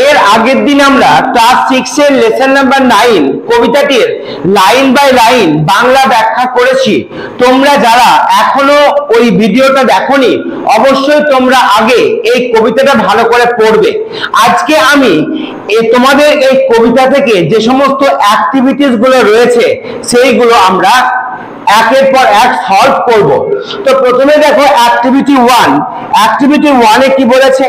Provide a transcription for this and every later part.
এর আগের দিন আমরা ক্লাস 6 এর লেসন নাম্বার 9 কবিতাটির লাইন বাই লাইন বাংলা ব্যাখ্যা করেছি। তোমরা যারা এখনো ওই ভিডিওটা দেখোনি অবশ্যই তোমরা আগে এই কবিতাটা ভালো করে পড়বে। আজকে আমি তোমাদের এই কবিতা থেকে যে সমস্ত অ্যাক্টিভিটিস গুলো রয়েছে সেইগুলো আমরা একের পর এক সলভ করব। তো প্রথমে দেখো অ্যাক্টিভিটি 1। অ্যাক্টিভিটি 1 এ কি বলেছে?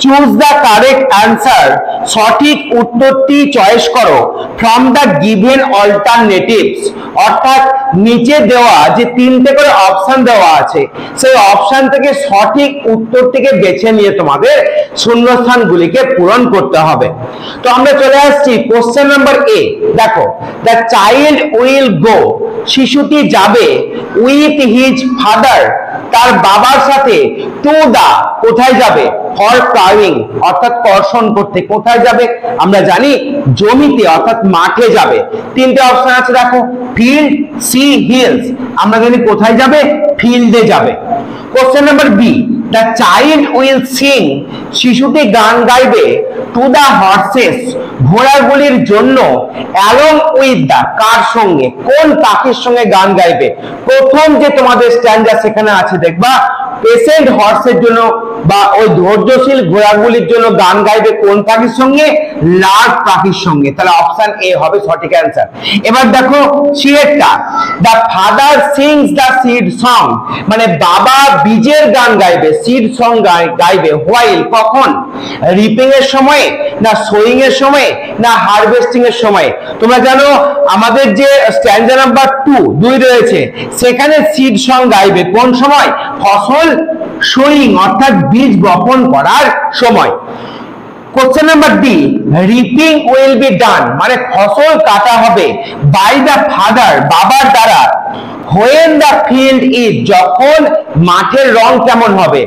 চুজ দ্য কারেক্ট অ্যান্সার, সঠিক উত্তরটি চয়েস করো ফ্রম দ্য গিভেন অল্টারনেটিভস। অর্থাৎ নিচে দেওয়া যে তিনটে করে অপশন দেওয়া আছে সেই অপশন থেকে সঠিক উত্তরটিকে বেছে নিয়ে তোমাদের শূন্যস্থানগুলিকে পূরণ করতে হবে। তো আমরা চলে আসছি কোশ্চেন নাম্বার এ। দেখো, দ্য চাইল্ড উইল গো, শিশুটি যাবে উইথ হিজ ফাদার, তার বাবার সাথে, টু দা, কোথায় যাবে? ফর প্লাউইং, অর্থাৎ কর্ষণ করতে। কোথায় যাবে? আমরা জানি জমিতে অর্থাৎ মাঠে যাবে। তিনটে অপশন আছে দেখো, ফিল্ড, সি, হিলস। আমরা জানি কোথায় যাবে? ফিল্ডে যাবে। Question number B, the child will sing, শিশুটি গান গাইবে টু দা হর্সেস, ঘোড়াগুলির জন্য, অ্যালং উইথ দা, কার সঙ্গে? কোন পাখির সঙ্গে গান গাইবে? প্রথম যে তোমাদের স্ট্যান্ডা সেখানে আছে দেখবা, পেশেন্ট হর্সের জন্য বা ওই ধৈর্যশীল ঘোড়াগুলির জন্য গান গাইবে কোন পাখির সঙ্গে? লার্ভ পাখির সঙ্গে। তাহলে অপশন এ হবে সঠিক অ্যান্সার। এবার দেখো সিয়েরটা, the father sings the seed song, মানে বাবা বীজের গান গাইবে, সিড সং গাইবে হোয়াইল, কখন? রিপিং এর সময়, না সোয়িং এর সময়, না হারভেস্টিং এর সময়? তোমরা জানো আমাদের যে স্ট্যান্ডা নাম্বার 2 রয়েছে সেখানে সিড সং গাইবে কোন সময়? ফসল সোয়িং অর্থাৎ বীজ বপন করার সময়। Question number D, reaping will be done, মানে ফসল কাটা হবে বাই দ্য ফাদার, বাবার দ্বারা, হোয়েন দ্য ফিল্ড ইজ, যখন মাঠের রং কেমন হবে?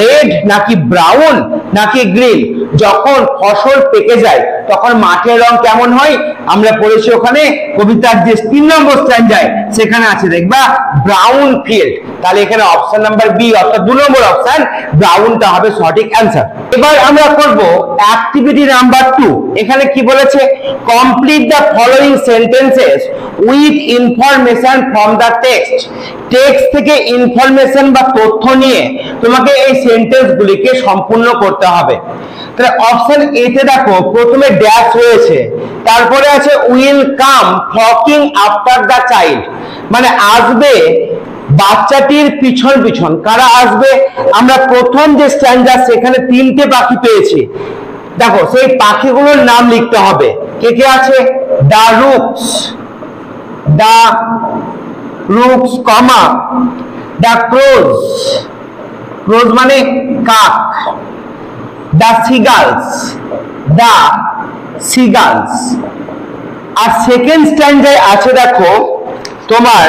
রেড নাকি ব্রাউন নাকি গ্রিন? যখন ফসল পেকে যায় তখন মাঠের রং কেমন হয়? আমরা পড়েছি ওখানে কবিতার যে 3 নম্বর স্ট্যান্ডায় সেখানে আছে দেখবা ব্রাউন ফিল্ড। তাহলে এখানে অপশন নাম্বার বি অর্থাৎ 2 নম্বর অপশন ব্রাউনটা হবে সঠিক অ্যান্সার। এবার আমরা করব অ্যাক্টিভিটি নাম্বার 2। এখানে কি বলেছে? Complete the following sentences with information from the text. Text থেকে ইনফরমেশন বা তথ্য নিয়ে তোমাকে এই সেন্টেন্স গুলিকে সম্পূর্ণ করতে হবে। তাহলে অপশন এ তে দেখো প্রথমে ড্যাশ রয়েছে, তারপরে আছে will come flocking after the child, মানে আসবে বাচ্চাটির পিছন পিছন। কারা আসবে? আমরা প্রথম যে স্ট্যান্ডার সেখানে 3টে পাখি পেয়েছি। দেখো সেই পাখিগুলোর নাম লিখতে হবে। কে কে আছে? দা রুকস, দা রুকস, কমা, দা ক্রোজ, ক্রোজ মানে কাক, দা সিগালস, দা সিগালস। আর সেকেন্ড স্ট্যান্ডায় আছে দেখো তোমার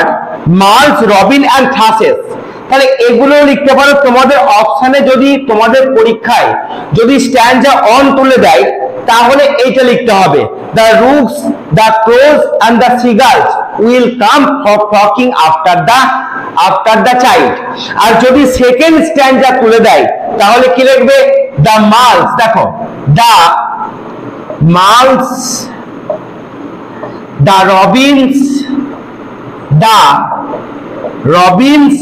মার্লস, রবিন অ্যান্ড থাসেস। তাহলে এগুলো লিখতে পারো। তোমাদের অপশনে যদি তোমাদের পরীক্ষায় যদি স্ট্যান্ডা অন তুলে দেয় তাহলে এইটা লিখতে হবে, the rooks, the crows and the seagulls will come for flocking after the child. আর যদি সেকেন্ড স্ট্যান্ডা তুলে দেয় তাহলে কি লিখবে? দ্য মার্লস, দেখো the merles, the robins, the robins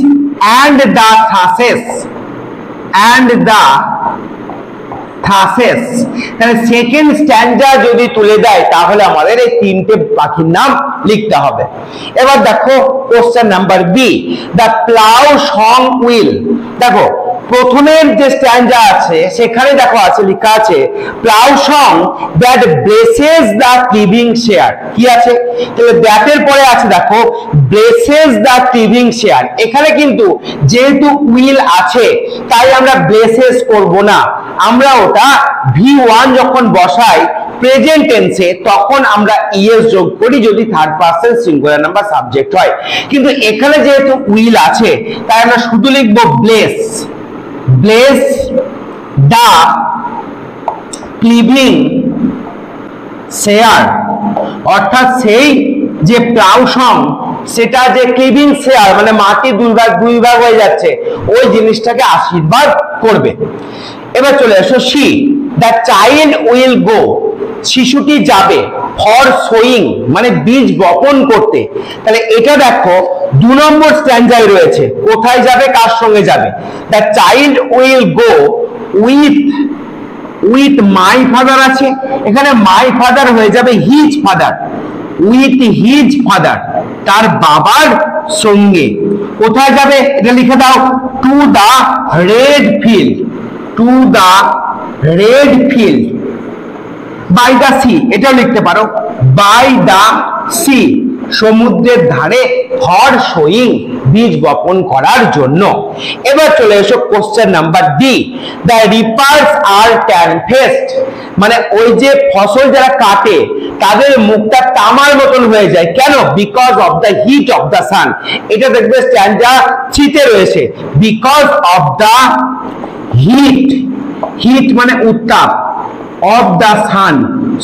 and the thrushes, and the thrushes। তাহলে সেকেন্ড স্ট্যান্ডা যদি তুলে দেয় তাহলে আমাদের এই 3টে পাখির নাম লিখতে হবে। এবার দেখো question number B, the plough song will. দেখো প্রথমের যে স্ট্যান্ডা আছে সেখানে দেখো আছে লেখা আছে plough song that braces the cleaving share. কি আছে? তাহলে দ্যাটের পরে আছে দেখো ব্রেসেস দ্য ক্লিভিং শেয়ার। এখানে কিন্তু যেহেতু উইল আছে তাই আমরা ব্রেসেস করব না, আমরা ওটা V1 যখন বসাই প্রেজেন্ট টেন্সে তখন আমরা ইএস যোগ করি যদি third person singular number subject হয়। কিন্তু এখানে যেহেতু উইল আছে তাই আমরা শুধু লিখব ব্লেস, ব্লেস দা ক্লিভিং শেয়ার। অর্থাৎ সেই যে প্লাউ সং সেটা যে ক্লিভিং শেয়ার মানে মাটি দুই ভাগ হয়ে যাচ্ছে ওই জিনিসটাকে আশীর্বাদ করবে। এবার চলে আসো C, the child will go, শিশুটি যাবে, ফর সোয়িং মানে বীজ বপন করতে। তাহলে এটা দেখো 2 নম্বর স্ট্যান্ডায় রয়েছে, কোথায় যাবে, কার সঙ্গে যাবে। The child will go with my father আছে, এখানে মাই ফাদার হয়ে যাবে his father, with his father, তার বাবার সঙ্গে। কোথায় যাবে এটা লিখে দাও, to the red field, to the red field. By the sea এটাও লিখতে পারো, বাই দা সি, সমুদ্রের ধারে, ফর সোয়িং বীজ বপন করার জন্য। এবার চলে এসো কোশ্চেন নাম্বার ডি, দ্য রিপার্স আর ট্যানফেস্ট, মানে ওই যে ফসল যারা কাটে তাদের মুখটা তামার মতন হয়ে যায়, কেন, because of the heat of the sun. এটা দেখবে স্ট্যান্ডা 3 তে রয়েছে, because of the heat, heat মানে উত্তাপ, অফ দ্য সান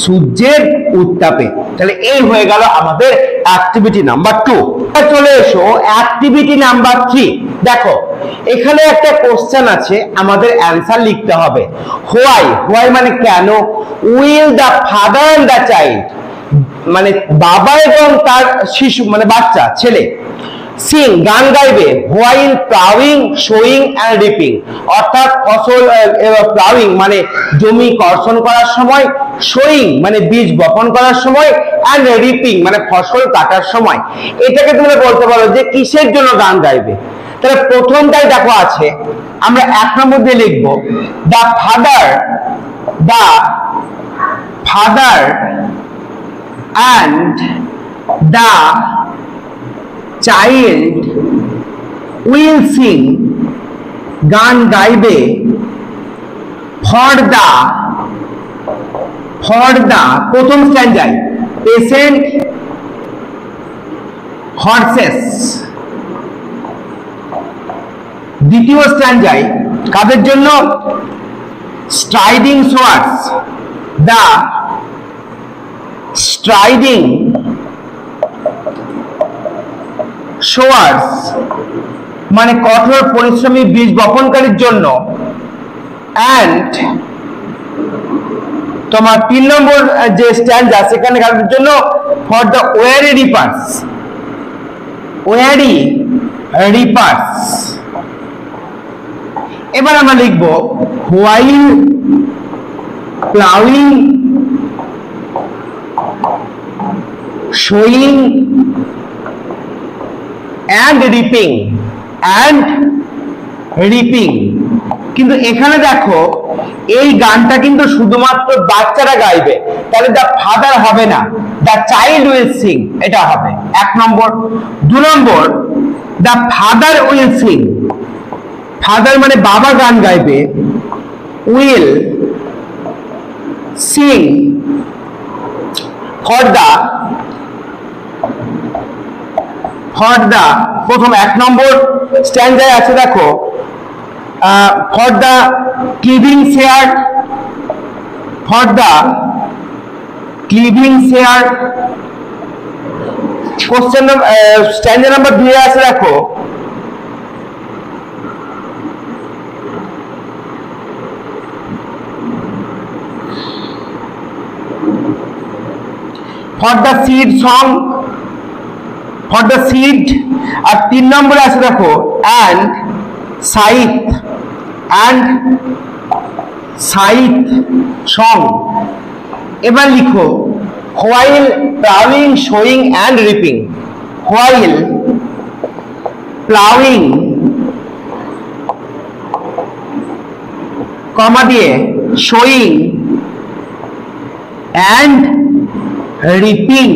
সূর্যের উত্তাপে। তাহলে এই হয়ে গেল আমাদের অ্যাক্টিভিটি নাম্বার 2। চলে এসো অ্যাক্টিভিটি নাম্বার 3। দেখো এখানে একটা কোশ্চেন আছে, আমাদের অ্যান্সার লিখতে হবে। হোয়াই, হোয়াই মানে কেন, will the father and the child মানে বাবা এবং তার শিশু মানে বাচ্চা ছেলে, সিং গান গাইবে, while ploughing sowing and reaping, অর্থাৎ ফসল প্লাউইং মানে জমি কর্ষণ করার সময়, সোয়িং মানে বীজ বপন করার সময়, এন্ড রিপিং মানে ফসল কাটার সময়। এটাকে তুমি বলতে পারো যে কিসের জন্য গান গাইবে। তাহলে প্রথমটাই দেখো আছে, আমরা 1 নম্বর দিয়ে লিখবো, the father and the child will sing, গান গাইবে, for the প্রথম স্ট্যান্ডায় পেশেন্ট হর্সেস, দ্বিতীয় স্ট্যান্ডায় কাদের জন্য, স্ট্রাইডিং সোয়ার্ডস, the striding showers মানে কঠোর পরিশ্রমী বীজ বপনকারীর জন্য, and তোমার 3 নম্বর যে স্ট্যান্ডা সেখানে কাদের জন্য, for the weary reapers। এবার আমরা লিখব while plowing showing and reaping কিন্তু এখানে দেখো এই গানটা কিন্তু শুধুমাত্র বাচ্চারা গাইবে, তাহলে দা ফাদার হবে না, দা চাইল্ড উইল সিং এটা হবে 1 নম্বর। 2 নম্বর, the father will sing, father মানে বাবা গান গাইবে, উইল সিং ফর দা প্রথম 1 নম্বর স্ট্যান্ডায় আছে দেখো, for the cleaving share, question স্ট্যান্ডার নাম্বার 2 এ আছে দেখো, for the seed song, for the seed। আর 3 নম্বরে আছে দেখো and scythe song। এবার লিখো while plowing sowing and reaping, while plowing কমা দিয়ে sowing and reaping।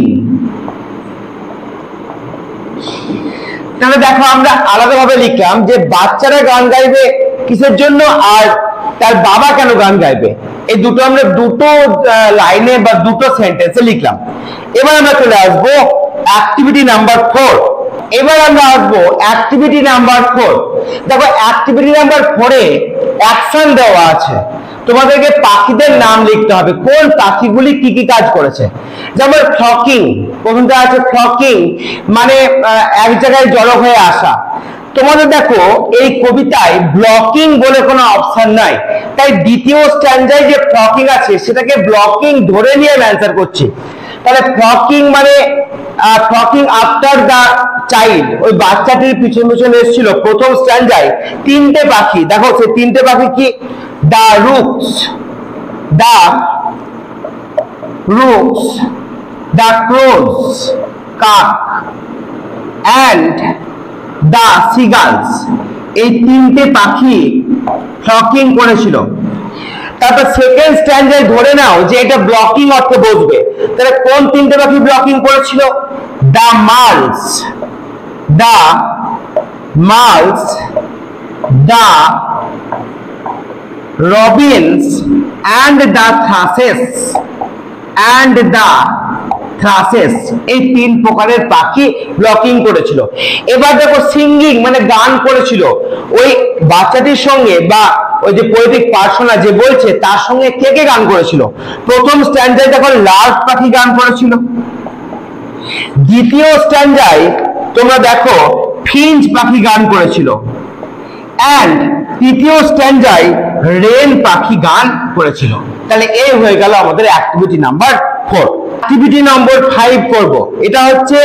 তাহলে দেখো আমরা আলাদাভাবে লিখলাম যে বাচ্চারা গান গাইবে কিসের জন্য আর তার বাবা কেন গান গাইবে, এই দুটো আমরা দুটো লাইনে বা দুটো সেন্টেন্সে লিখলাম। এবার আমরা চলে আসবো অ্যাক্টিভিটি নাম্বার 4। দেখো অ্যাক্টিভিটি নাম্বার 4 এ অ্যাকশন দেওয়া আছে, তোমাদেরকে পাখিদের নাম লিখতে হবে, কোন পাখিগুলি কি কি কাজ করেছে। যেমন ফ্লকিং, প্রথমটা আছে ফ্লকিং মানে এক জায়গায় জড়ো হয়ে আসা, তোমাদের দেখো এই কবিতায় ব্লকিং বলে কোনো অপশন নাই, তাই দ্বিতীয় স্ট্যান্ডায় যে ফ্লকিং আছে সেটাকে ব্লকিং ধরে নিয়ে আমি অ্যান্সার করছি। তাহলে ফ্লকিং মানে ফ্লকিং আফটার দা চাইল্ড, ওই বাচ্চাটির পিছন পিছন এসেছিল প্রথম স্ট্যান্ডায় তিনটে পাখি। দেখো সেই তিনটে পাখি কি? দা রুকস, দা রুকস, দা ক্রোজ কাক, অ্যান্ড দা সিগালস, এই তিনটে পাখি ফ্লকিং করেছিল। তারপর সেকেন্ড স্ট্যান্ডার্ড ধরে নাও যে এটা ব্লকিং অর্থে বসবে, তাহলে কোন তিনটে পাখি ব্লকিং করেছিল? The merles, the merles, the robins and the thrushes, and the thrushes, এই তিন প্রকারের পাখি ব্লকিং করেছিল। এবার দেখো সিঙ্গিং মানে গান করেছিল ওই বাচ্চাটির সঙ্গে, বা ওই যে পোয়েটিক পার্সোনা যে বলছে তার সঙ্গে কে কে গান করেছিল? প্রথম স্ট্যান্ডায় দেখো লার্ভ পাখি গান করেছিল, দ্বিতীয় স্ট্যান্ডায় তোমরা দেখো ফিঞ্চ পাখি গান করেছিল, এন্ড তৃতীয় স্ট্যান্ডায় রেন পাখি গান করেছিল। তাহলে এই হয়ে গেল আমাদের অ্যাক্টিভিটি নাম্বার 4। অ্যাক্টিভিটি নম্বর 5 করব, এটা হচ্ছে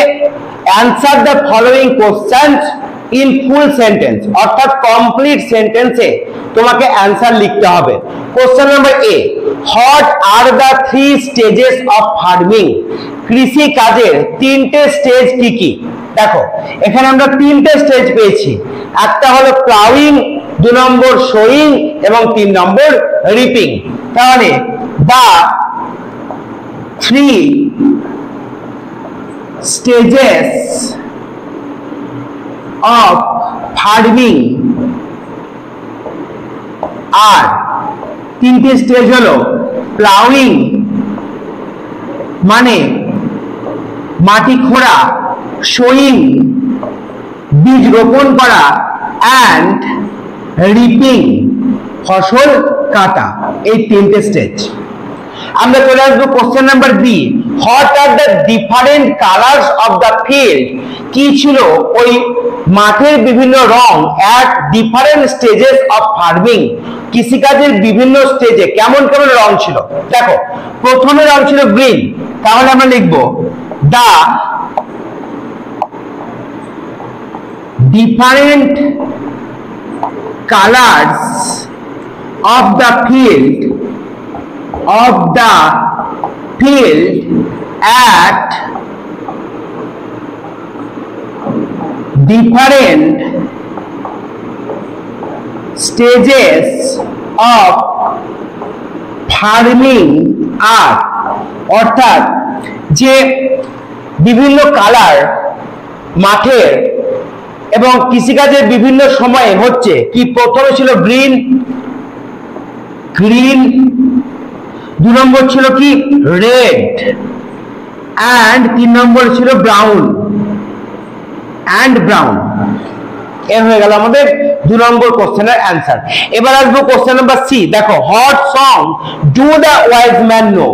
answer the following questions in full sentence, অর্থাৎ কমপ্লিট সেন্টেন্সে তোমাকে অ্যানসার লিখতে হবে। Question number A, what are the 3 stages of farming, কৃষি কাজের তিনটে স্টেজ কি কি? দেখো এখানে আমরা তিনটে স্টেজ পেয়েছি, একটা হলো প্লাউইং, 2 নম্বর সোয়িং এবং 3 নম্বর রিপিং। তাহলে দা 3 stages of farming আর তিনটে স্টেজ হলো প্লাউইং মানে মাটি খোঁড়া, সোয়িং বীজ রোপণ করা, অ্যান্ড রিপিং ফসল কাটা, এই তিনটে স্টেজ। আমরা চলে আসবো question number B, what are the different colours of the field, কি ছিল ওই মাঠের বিভিন্ন রং at different stages of farming, কৃষিকাজের বিভিন্ন স্টেজে কেমন কেমন রং ছিল? দেখো প্রথমে রং ছিল গ্রিন, তাহলে আমরা লিখবো the different colours of the field at different stages of farming are, অর্থাৎ যে বিভিন্ন কালার মাঠের এবং কৃষিকাজের বিভিন্ন সময়ে হচ্ছে কি? প্রথমে ছিল গ্রিন, 2 নম্বর ছিল কি? রেড, অ্যান্ড 3 নম্বর ছিল ব্রাউন, এ হয়ে গেল আমাদের 2 নম্বর কোশ্চেনের অ্যান্সার। এবার আসবো কোশ্চেন নাম্বার সি, দেখো what song do the wise man know,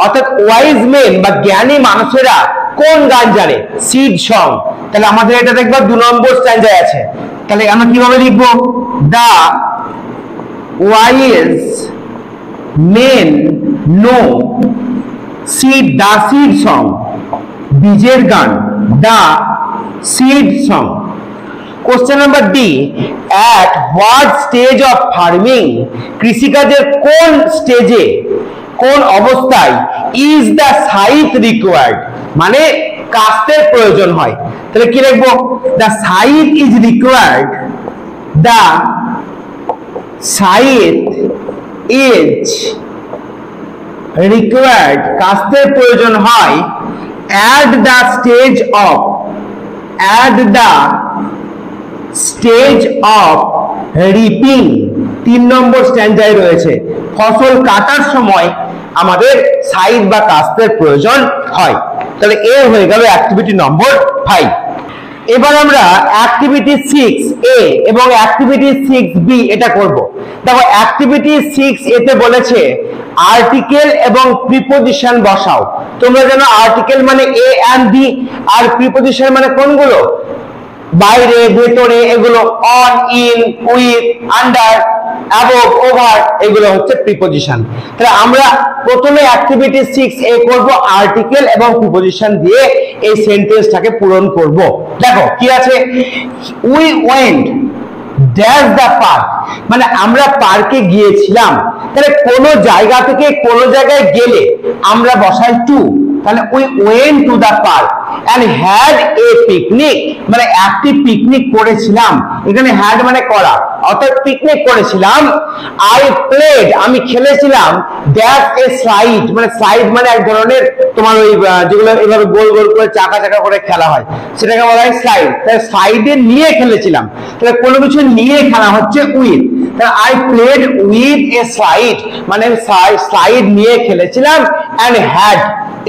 অর্থাৎ ওয়াইজ মেন বা জ্ঞানী মানুষেরা কোন গান জানে? Seed song. তাহলে আমাদের এটা দেখবো 2 নম্বর স্ট্যান্ডায় আছে, তাহলে আমরা কিভাবে লিখবো? The wise men know seed, the seed song, বীজের গান, the seed song. Question number D, at what stage of farming, কৃষিকাজের কোন স্টেজে কোন অবস্থায় ইজ দ্য সাইথ রিকোয়ার্ড, মানে কাস্তের প্রয়োজন হয়। তাহলে কি লিখবো? The scythe is required, the scythe is required, কাস্তের প্রয়োজন হয়, at the stage of reaping, 3 নম্বর স্ট্যান্ডায় রয়েছে, ফসল কাটার সময় আমাদের সাইজ বা কাস্তের প্রয়োজন হয়। তাহলে এ হয়ে গেল অ্যাক্টিভিটি নম্বর 5। এবার আমরা অ্যাক্টিভিটি 6A এবং অ্যাক্টিভিটি 6B এটা করব। দেখো অ্যাক্টিভিটি 6A তে বলেছে আর্টিকেল এবং প্রিপোজিশন বসাও। তোমরা জানো আর্টিকেল মানে এ এন্ড বি, আর প্রিপোজিশন মানে কোনগুলো? বাইরে, ভেতরে, এগুলো on, in, with, under, above, over, এগুলো হচ্ছে প্রিপজিশন। তাহলে আমরা প্রথমে অ্যাক্টিভিটি 6A করব, আর্টিকেল এবং প্রিপজিশন দিয়ে এই সেন্টেন্সটাকে পূরণ করব। দেখো কি আছে, we went dash the park, মানে আমরা পার্কে গিয়েছিলাম। তাহলে কোন জায়গা থেকে কোন জায়গায় গেলে আমরা বসাই টু, তাহলে we went to the park and had a picnic, মানে একটি পিকনিক করেছিলাম। এখানে হ্যাড মানে করা, অর্থাৎ পিকনিক করেছিলাম। আই প্লেড, আমি খেলেছিলাম। ড্যাশ এ স্লাইড, মানে স্লাইড মানে এক ধরনের তোমার ওই যেগুলো এভাবে গোল গোল করে চাকা চাকা করে খেলা হয়, সেটাকে বলা হয় স্লাইড। তাহলে স্লাইডে নিয়ে খেলেছিলাম, তাহলে কোনো কিছু নিয়ে খেলা হচ্ছে উইথ। তাহলে I played with A slide, মানে স্লাইড নিয়ে খেলেছিলাম। এন্ড হ্যাড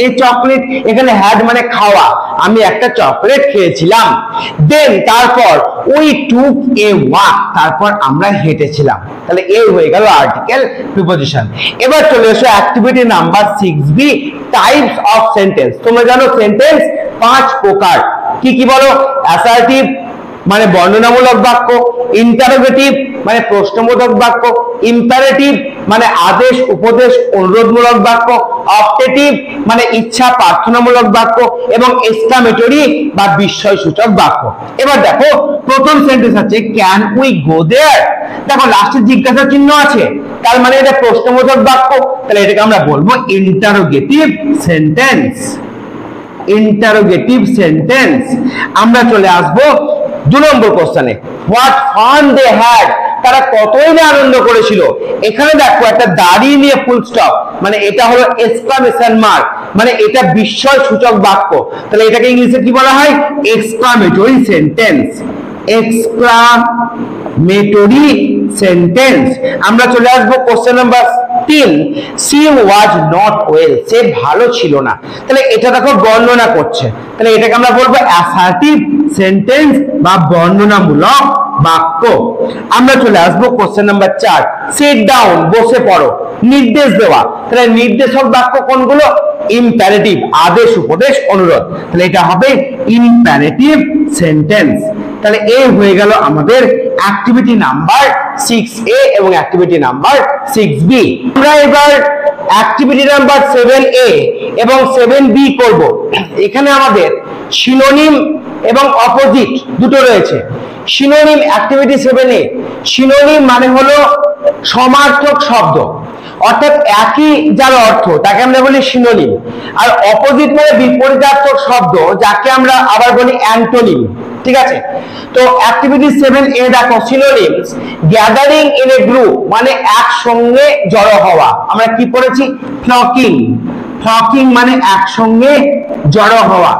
এই চকলেট, এখানে হ্যাড মানে খাওয়া, আমি একটা চকলেট খেয়েছিলাম। দেন তারপর উই টুক এ ওয়াক, তারপর আমরা হেঁটেছিলাম। তাহলে এই হয়ে গেল আর্টিকেল প্রিপজিশন। এবার চলে এসো activity number 6B, types of sentence. তোমরা জানো সেন্টেন্স 5 প্রকার, কি কি বলো? অ্যাসার্টিভ মানে বর্ণনামূলক বাক্য, ইন্টারোগেটিভ মানে প্রশ্নবোধক বাক্য, ইম্পারেটিভ মানে আদেশ উপদেশ অনুরোধমূলক বাক্য, অপটেটিভ মানে ইচ্ছা প্রার্থনামূলক বাক্য, এবং এক্সক্লামেটরি বা বিস্ময়সূচক বাক্য। এবার দেখো প্রথম সেন্টেন্স আছে ক্যান উই গো দেয়ার। দেখো লাস্টে জিজ্ঞাসা চিহ্ন আছে, তার মানে এটা প্রশ্নবোধক বাক্য, তাহলে এটাকে আমরা বলবো ইন্টারোগেটিভ সেন্টেন্স। Interrogative sentence. আমরা চলে আসবো 2 নম্বর কোশ্চেনে, হোয়াট ফান দে হ্যাড, তারা কতই না আনন্দ করেছিল। এখানে দেখো একটা দাঁড়িয়ে নিয়ে ফুল স্টপ, মানে এটা হলো এক্সক্লামেশন মার্ক, মানে এটা বিস্ময় সূচক বাক্য। তাহলে এটাকে ইংলিশে কি বলা হয়? Exclamatory sentence. Exclamatory sentence. আমরা চলে আসবো question number 3, she was not well, সে ভালো ছিল না। তাহলে এটা দেখো বর্ণনা করছে, তাহলে এটাকে আমরা বলবো অ্যাসার্টিভ সেন্টেন্স বা বর্ণনামূলক বাক্য। আমরা চলে আসবো কোশ্চেন নাম্বার 4, সিট ডাউন, বসে পড়ো। নির্দেশ দেওয়া, তাহলে নির্দেশক বাক্য কোনগুলো? ইম্পারেটিভ আদেশ উপদেশ অনুরোধ, তাহলে এটা হবে ইম্পারেটিভ সেন্টেন্স। তাহলে এই হয়ে গেল আমাদের অ্যাক্টিভিটি নাম্বার 6A এবং অ্যাক্টিভিটি নাম্বার 6B। আমরা এবার অ্যাক্টিভিটি নাম্বার 7A এবং 7B করব। এখানে আমাদের সিনোনিম এবং অপোজিট দুটো রয়েছে। সিনোনিম অ্যাক্টিভিটি 7A, সিনোনিম মানে হলো সমার্থক শব্দ, অর্থাৎ একই যার অর্থ তাকে আমরা বলি সিনোনিম। আর অপোজিট মানে বিপরীতার্থক শব্দ, যাকে আমরা আবার বলি অ্যান্টোনিম। ঠিক আছে, তো অ্যাক্টিভিটি 7A দেখো synonyms, gathering in a group মানে একসঙ্গে জড়ো হওয়া, আমরা কি পড়েছি? ফ্লকিং। ফ্লকিং মানে একসঙ্গে জড়ো হওয়া।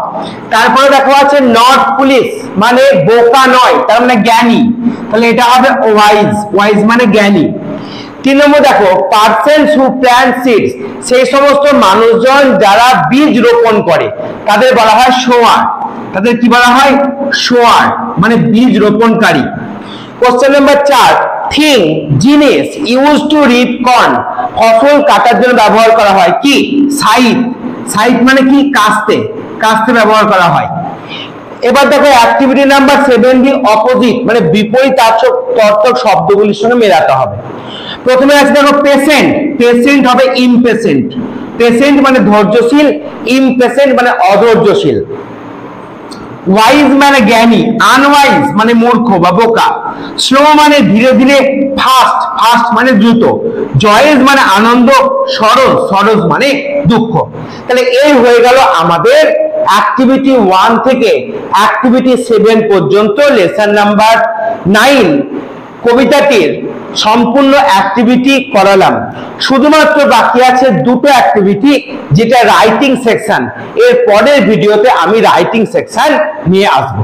তারপরে দেখো আছে নট পুলিশ, মানে বোকা নয়, তার মানে জ্ঞানী, তাহলে এটা হবে ওয়াইজ। ওয়াইজ মানে জ্ঞানী। 3 নম্বর দেখো পার্সনস হু প্ল্যান্ট সিডস, সেই সমস্ত মানুষজন যারা বীজ রোপণ করে তাদের বলা হয় সোয়ার। তাদের কি বলা হয়? সোয়ার, মানে বীজ রোপণকারী। কোশ্চেন নাম্বার 4, থিং জিনিস, ইউজ টু রিপ কর্ন, ফসল কাটার জন্য ব্যবহার করা হয় কি? সাইট। সাইট মানে কি? কাস্তে। কাস্তে ব্যবহার করা হয়। এবার দেখো অ্যাক্টিভিটি নাম্বার 7B, অপোজিট মানে বিপরীতার্থক শব্দগুলির সঙ্গে মেলাতে হবে। প্রথমে আছে দেখো পেশেন্ট, পেশেন্ট হবে ইমপেশেন্ট। পেশেন্ট মানে ধৈর্যশীল, ইমপেশেন্ট মানে অধৈর্যশীল। ওয়াইজ মানে জ্ঞানী, আনওয়াইজ মানে মূর্খ বা বোকা। স্লো মানে ধীরে ধীরে, ফাস্ট, ফাস্ট মানে দ্রুত। জয়েজ মানে আনন্দ, সরস, সরস মানে দুঃখ। তাহলে এই হয়ে গেল আমাদের অ্যাক্টিভিটি 1 থেকে অ্যাক্টিভিটি 7 পর্যন্ত লেসন নাম্বার 9 কবিতাটির সম্পূর্ণ অ্যাক্টিভিটি করালাম। শুধুমাত্র বাকি আছে দুটো অ্যাক্টিভিটি, যেটা রাইটিং সেকশন। এর পরের ভিডিওতে আমি রাইটিং সেকশন নিয়ে আসবো।